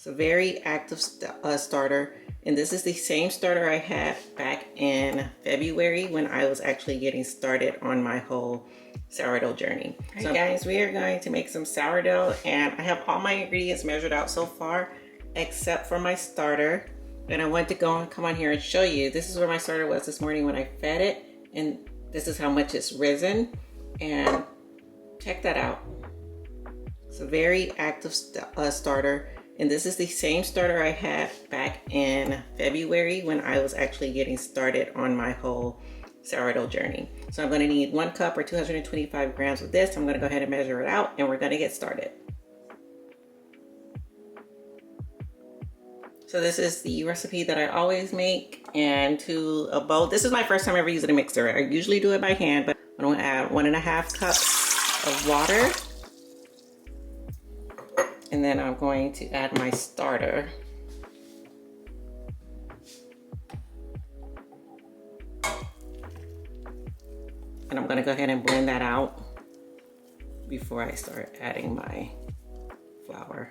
It's a very active starter, and this is the same starter I had back in February when I was actually getting started on my whole sourdough journey. So guys, we are going to make some sourdough, and I have all my ingredients measured out so far except for my starter. And I want to come on here and show you. This is where my starter was this morning when I fed it, and this is how much it's risen. And check that out. It's a very active starter. And this is the same starter I had back in February when I was actually getting started on my whole sourdough journey. So I'm going to need 1 cup or 225 grams of this. I'm going to go ahead and measure it out, and we're going to get started. So this is the recipe that I always make. And to a bowl, this is my first time ever using a mixer. I usually do it by hand, but I'm going to add 1.5 cups of water. And then I'm going to add my starter. And I'm gonna go ahead and blend that out before I start adding my flour.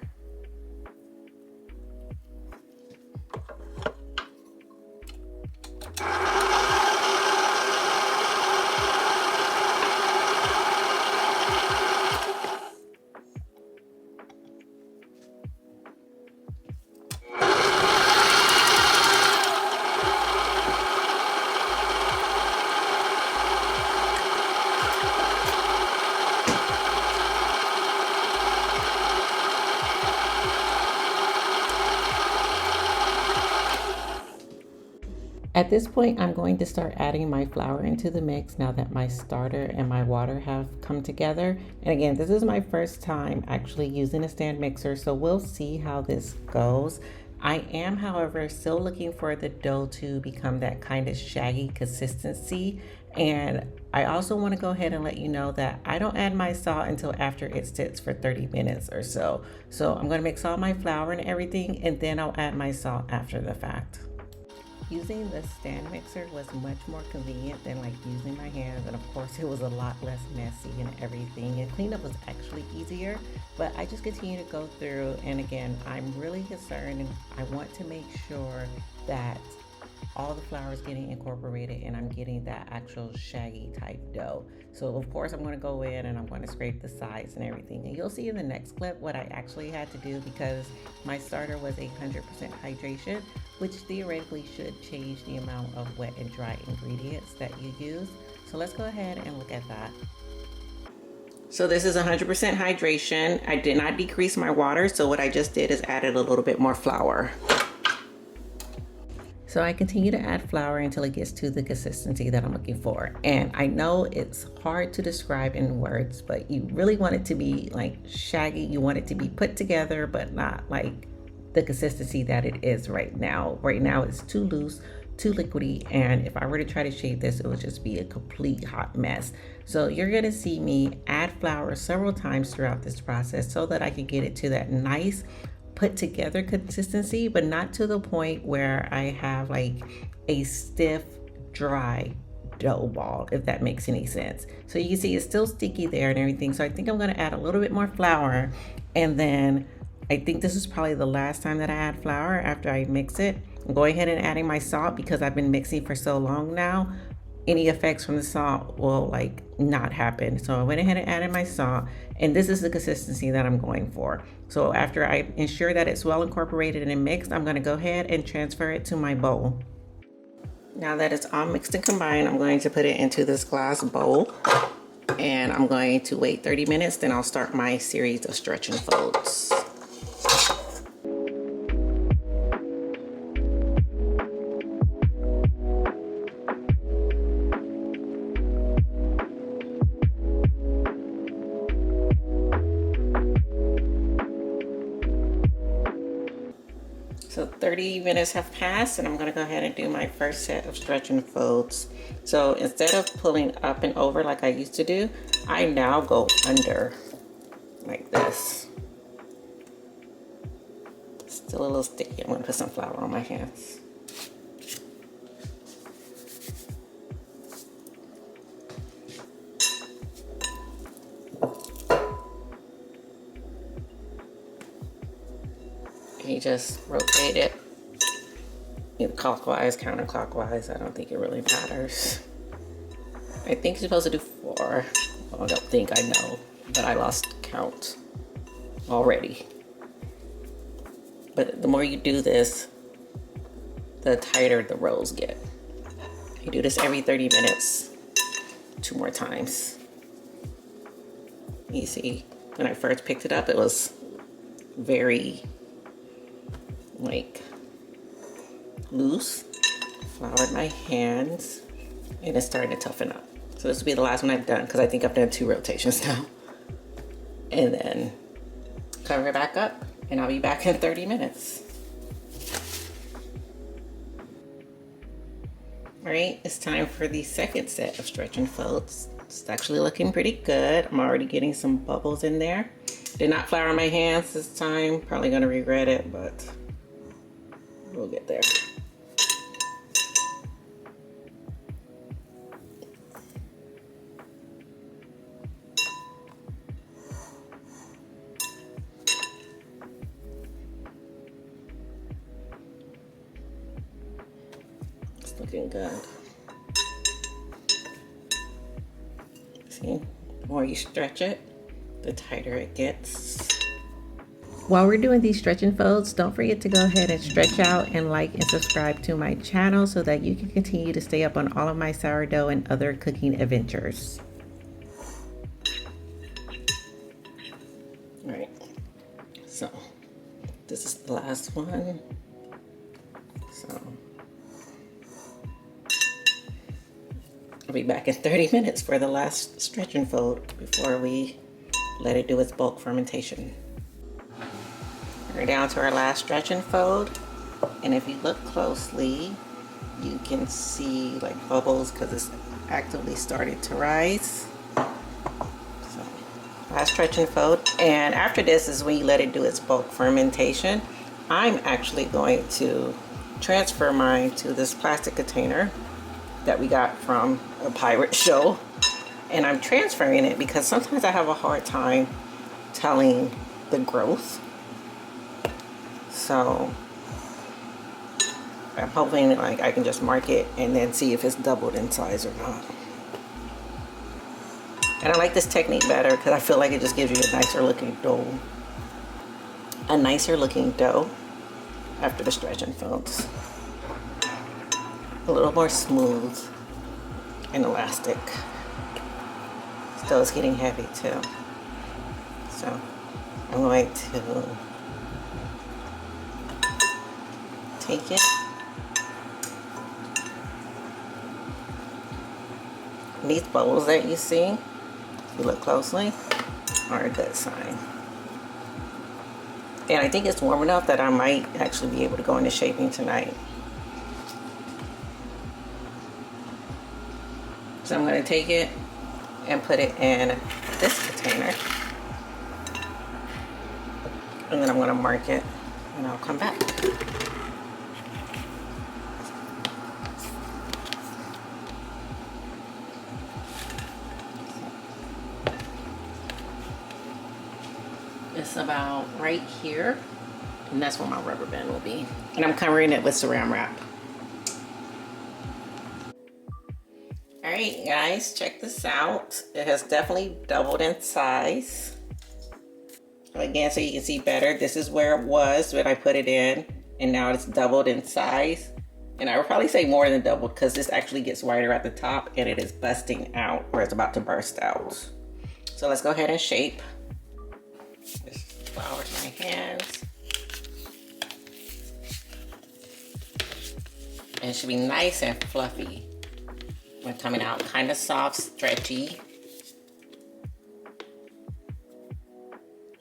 At this point, I'm going to start adding my flour into the mix now that my starter and my water have come together. And again, this is my first time actually using a stand mixer, so we'll see how this goes. I am, however, still looking for the dough to become that kind of shaggy consistency. And I also want to go ahead and let you know that I don't add my salt until after it sits for 30 minutes or so. So I'm going to mix all my flour and everything, and then I'll add my salt after the fact. Using the stand mixer was much more convenient than like using my hands, and of course it was a lot less messy and everything, and cleanup was actually easier, but I just continue to go through. And again, I'm really concerned and I want to make sure that all the flour is getting incorporated and I'm getting that actual shaggy type dough. So of course I'm going to go in and I'm going to scrape the sides and everything, and you'll see in the next clip what I actually had to do, because my starter was 100% hydration, which theoretically should change the amount of wet and dry ingredients that you use. So let's go ahead and look at that. So this is 100% hydration. I did not decrease my water, so what I just did is added a little bit more flour. So I continue to add flour until it gets to the consistency that I'm looking for. And I know it's hard to describe in words, but you really want it to be like shaggy. You want it to be put together, but not like the consistency that it is right now. Right now it's too loose, too liquidy, and if I were to try to shake this, it would just be a complete hot mess. So you're gonna see me add flour several times throughout this process so that I can get it to that nice put together consistency, but not to the point where I have like a stiff, dry dough ball, if that makes any sense. So you can see it's still sticky there and everything. So I think I'm gonna add a little bit more flour, and then I think this is probably the last time that I add flour after I mix it. I'm going ahead and adding my salt because I've been mixing for so long now. Any effects from the salt will like not happen. So I went ahead and added my salt, and this is the consistency that I'm going for. So after I ensure that it's well incorporated and mixed, I'm gonna go ahead and transfer it to my bowl. Now that it's all mixed and combined, I'm going to put it into this glass bowl, and I'm going to wait 30 minutes, then I'll start my series of stretch and folds. So 30 minutes have passed, and I'm gonna go ahead and do my first set of stretch and folds. So instead of pulling up and over like I used to do, I now go under like this. Still a little sticky. I'm gonna put some flour on my hands. you just rotate it either clockwise, counterclockwise. I don't think it really matters. I think you're supposed to do 4. Well, I don't think, I know, but I lost count already. But the more you do this, the tighter the rolls get. You do this every 30 minutes, 2 more times. You see, when I first picked it up, it was very, like, loose. Floured my hands, and it's starting to toughen up. So this will be the last one I've done, because I think I've done 2 rotations now. And then cover it back up, and I'll be back in 30 minutes. All right, it's time for the second set of stretch and folds. It's actually looking pretty good. I'm already getting some bubbles in there. Did not flour my hands this time. Probably gonna regret it, but we'll get there. It's looking good. See, the more you stretch it, the tighter it gets. While we're doing these stretch and folds, don't forget to go ahead and stretch out and like and subscribe to my channel so that you can continue to stay up on all of my sourdough and other cooking adventures. All right, so this is the last one. So I'll be back in 30 minutes for the last stretch and fold before we let it do its bulk fermentation. We're down to our last stretch and fold, and if you look closely, you can see like bubbles because it's actively started to rise. So last stretch and fold, and after this is when you let it do its bulk fermentation. I'm actually going to transfer mine to this plastic container that we got from a pirate show, and I'm transferring it because sometimes I have a hard time telling the growth. So I'm hoping like I can just mark it and then see if it's doubled in size or not. And I like this technique better because I feel like it just gives you a nicer looking dough. A nicer looking dough after the stretch and folds. A little more smooth and elastic. Still, it's getting heavy too. So I'm going to take it. These bubbles that you see, if you look closely, are a good sign. And I think it's warm enough that I might actually be able to go into shaping tonight. So I'm going to take it and put it in this container. And then I'm going to mark it and I'll come back. It's about right here, and that's where my rubber band will be. And I'm covering it with saran wrap. All right, guys, check this out. It has definitely doubled in size. Again, so you can see better, this is where it was when I put it in, and now it's doubled in size. And I would probably say more than doubled because this actually gets wider at the top and it is busting out, or it's about to burst out. So let's go ahead and shape. Just flours my hands. And it should be nice and fluffy. When coming out, kind of soft, stretchy.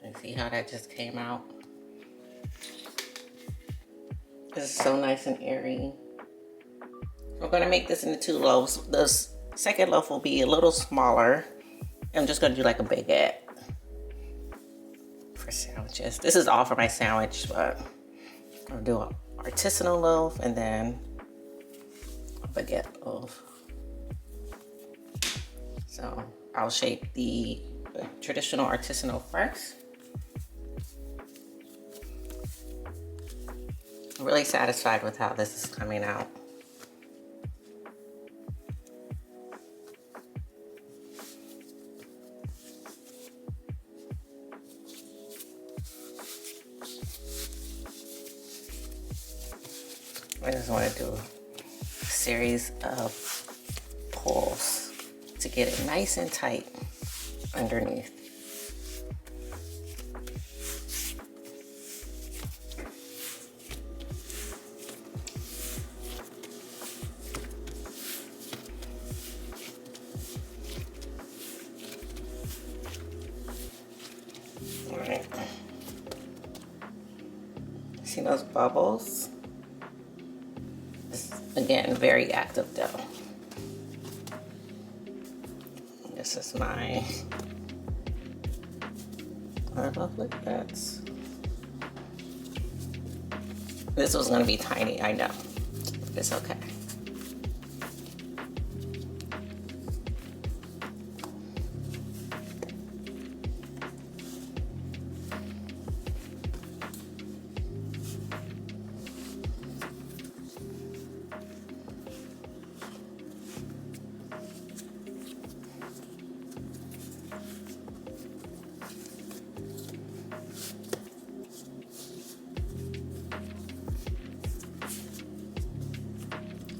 And see how that just came out? This is so nice and airy. We're gonna make this into 2 loaves. The second loaf will be a little smaller. I'm just gonna do like a baguette for sandwiches. This is all for my sandwich, but I'll do an artisanal loaf and then a baguette loaf. So I'll shape the traditional artisanal first. I'm really satisfied with how this is coming out. I just want to do a series of pulls to get it nice and tight underneath. All right. See those bubbles? Again, very active dough. This is my lick pads. This was gonna be tiny, I know. It's okay.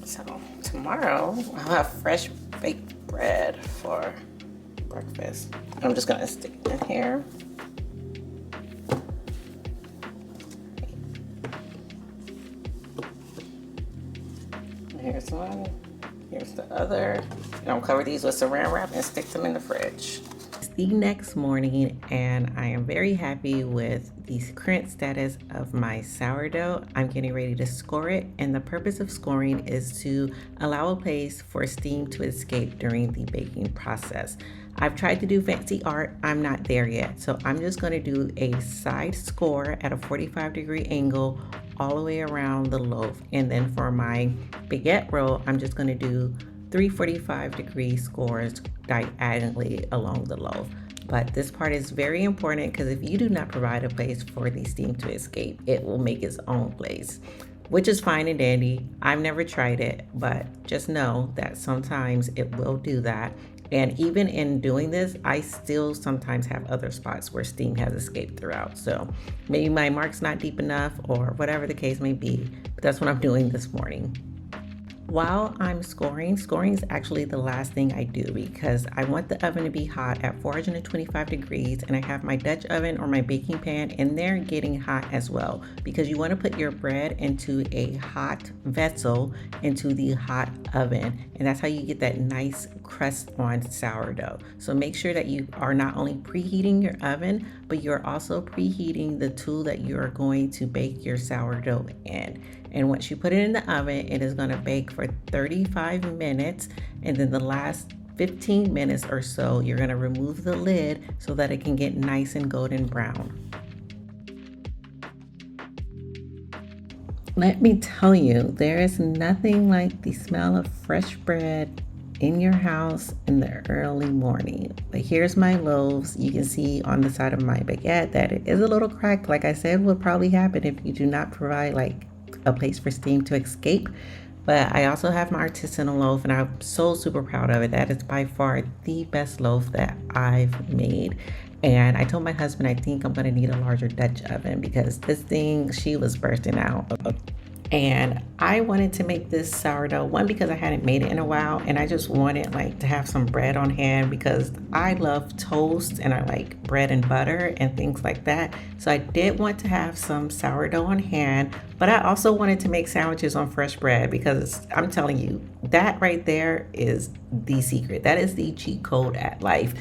So tomorrow I'll have fresh baked bread for breakfast. I'm just gonna stick it in here. Here's one, here's the other. And I'll cover these with saran wrap and stick them in the fridge. It's the next morning and I am very happy with the current status of my sourdough. I'm getting ready to score it, and the purpose of scoring is to allow a place for steam to escape during the baking process. I've tried to do fancy art, I'm not there yet, so I'm just going to do a side score at a 45-degree angle all the way around the loaf, and then for my baguette roll I'm just going to do 3 45-degree scores diagonally along the loaf. But this part is very important because if you do not provide a place for the steam to escape, it will make its own place, which is fine and dandy. I've never tried it, but just know that sometimes it will do that. And even in doing this, I still sometimes have other spots where steam has escaped throughout. So maybe my mark's not deep enough or whatever the case may be, but that's what I'm doing this morning. While I'm scoring is actually the last thing I do because I want the oven to be hot at 425 degrees, and I have my Dutch oven or my baking pan in there getting hot as well, because you want to put your bread into a hot vessel into the hot oven, and that's how you get that nice crust on sourdough. So make sure that you are not only preheating your oven, but you're also preheating the tool that you are going to bake your sourdough in. And once you put it in the oven, it is going to bake for 35 minutes. And then the last 15 minutes or so, you're going to remove the lid so that it can get nice and golden brown. Let me tell you, there is nothing like the smell of fresh bread in your house in the early morning. But here's my loaves. You can see on the side of my baguette that it is a little cracked. Like I said, would probably happen if you do not provide like a place for steam to escape. But I also have my artisanal loaf, and I'm so super proud of it. That is by far the best loaf that I've made. And I told my husband I think I'm gonna need a larger Dutch oven because this thing, she was bursting out. And I wanted to make this sourdough, one, because I hadn't made it in a while, and I just wanted like to have some bread on hand because I love toast and I like bread and butter and things like that. So I did want to have some sourdough on hand, but I also wanted to make sandwiches on fresh bread because I'm telling you, that right there is the secret. That is the cheat code at life.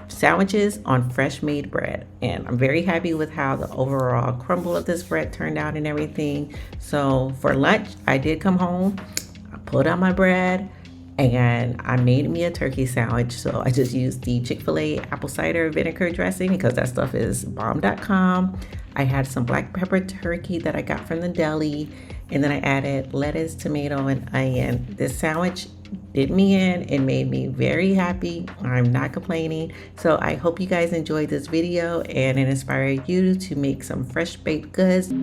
Sandwiches on fresh made bread, and I'm very happy with how the overall crumble of this bread turned out and everything. So for lunch, I did come home, I pulled out my bread, and I made me a turkey sandwich. So I just used the Chick-fil-A apple cider vinegar dressing because that stuff is bomb.com. I had some black pepper turkey that I got from the deli, and then I added lettuce, tomato, and onion. This sandwich did me in. It made me very happy. I'm not complaining. So I hope you guys enjoyed this video and it inspired you to make some fresh baked goods.